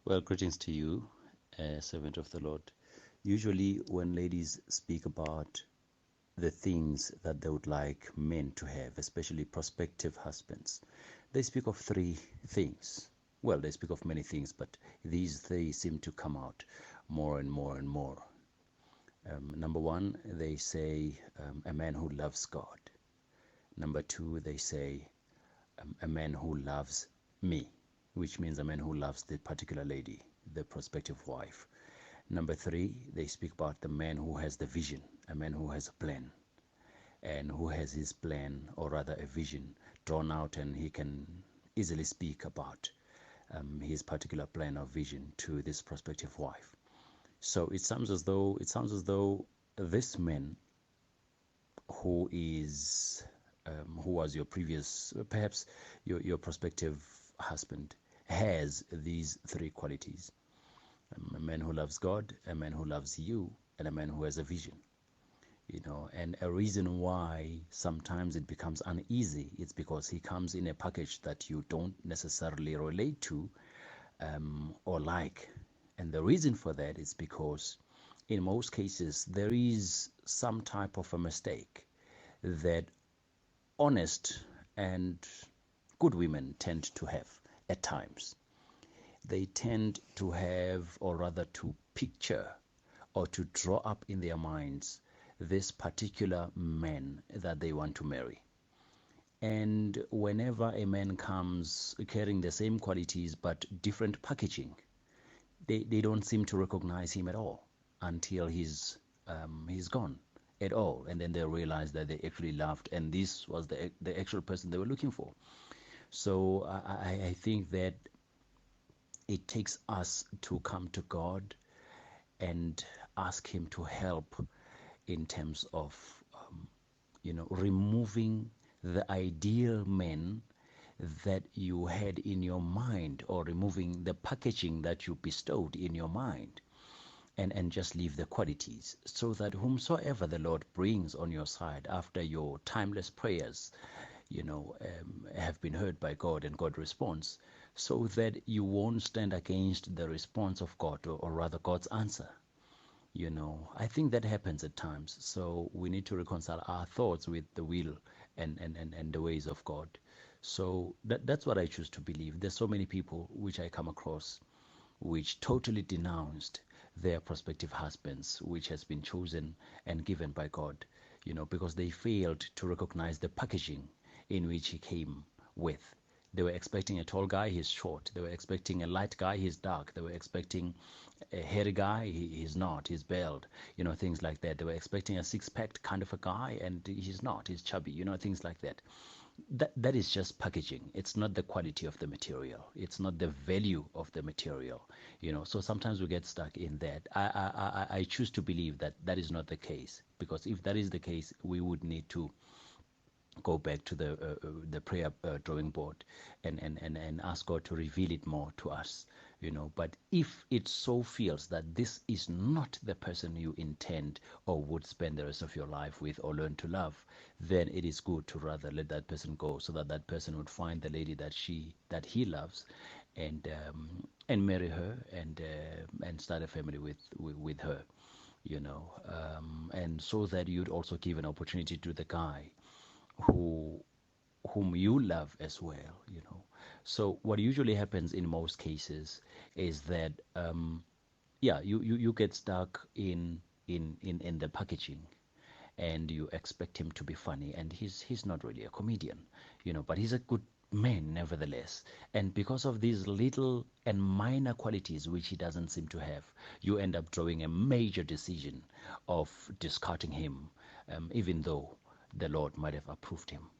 Well, greetings to you, servant of the Lord. Usually, when ladies speak about the things that they would like men to have, especially prospective husbands, they speak of three things. Well, they speak of many things, but these three seem to come out more and more and more. Number one, they say a man who loves God. Number two, they say a man who loves me, which means a man who loves the particular lady, the prospective wife. Number three, they speak about the man who has the vision, a man who has a plan, and who has his plan, or rather a vision, drawn out, and he can easily speak about his particular plan or vision to this prospective wife. So it sounds as though this man who was your previous, perhaps your prospective husband, has these three qualities: a man who loves God, a man who loves you, and a man who has a vision. And a reason why sometimes it becomes uneasy is because he comes in a package that you don't necessarily relate to or like. And the reason for that is because in most cases there is some type of a mistake that honest and good women tend to have at times. They tend to have, or rather to picture or to draw up in their minds, this particular man that they want to marry. And whenever a man comes carrying the same qualities but different packaging, they don't seem to recognize him at all until he's gone at all, and then they realize that they actually loved, and this was the actual person they were looking for. So I think that it takes us to come to God and ask Him to help in terms of removing the ideal man that you had in your mind, or removing the packaging that you bestowed in your mind, and just leave the qualities, so that whomsoever the Lord brings on your side after your timeless prayers have been heard by God and God responds, so that you won't stand against the response of God, or rather God's answer. I think that happens at times. So we need to reconcile our thoughts with the will and the ways of God. So that's what I choose to believe. There's so many people which I come across which totally denounced their prospective husbands, which has been chosen and given by God, because they failed to recognize the packaging in which he came with. They were expecting a tall guy, he's short. They were expecting a light guy, he's dark. They were expecting a hairy guy, he's not, he's bald, things like that. They were expecting a six-packed kind of a guy, and he's not, he's chubby, things like that. That is just packaging. It's not the quality of the material. It's not the value of the material. So sometimes we get stuck in that. I choose to believe that that is not the case, because if that is the case, we would need to go back to the prayer drawing board and ask God to reveal it more to us. But if it so feels that this is not the person you intend or would spend the rest of your life with or learn to love, then it is good to rather let that person go, so that that person would find the lady that he loves, and marry her, and start a family with her. And so that you'd also give an opportunity to the guy who whom you love as well. So what usually happens in most cases is that you get stuck in the packaging, and you expect him to be funny, and he's not really a comedian, but he's a good man nevertheless. And because of these little and minor qualities which he doesn't seem to have, you end up drawing a major decision of discarding him, even though the Lord might have approved him.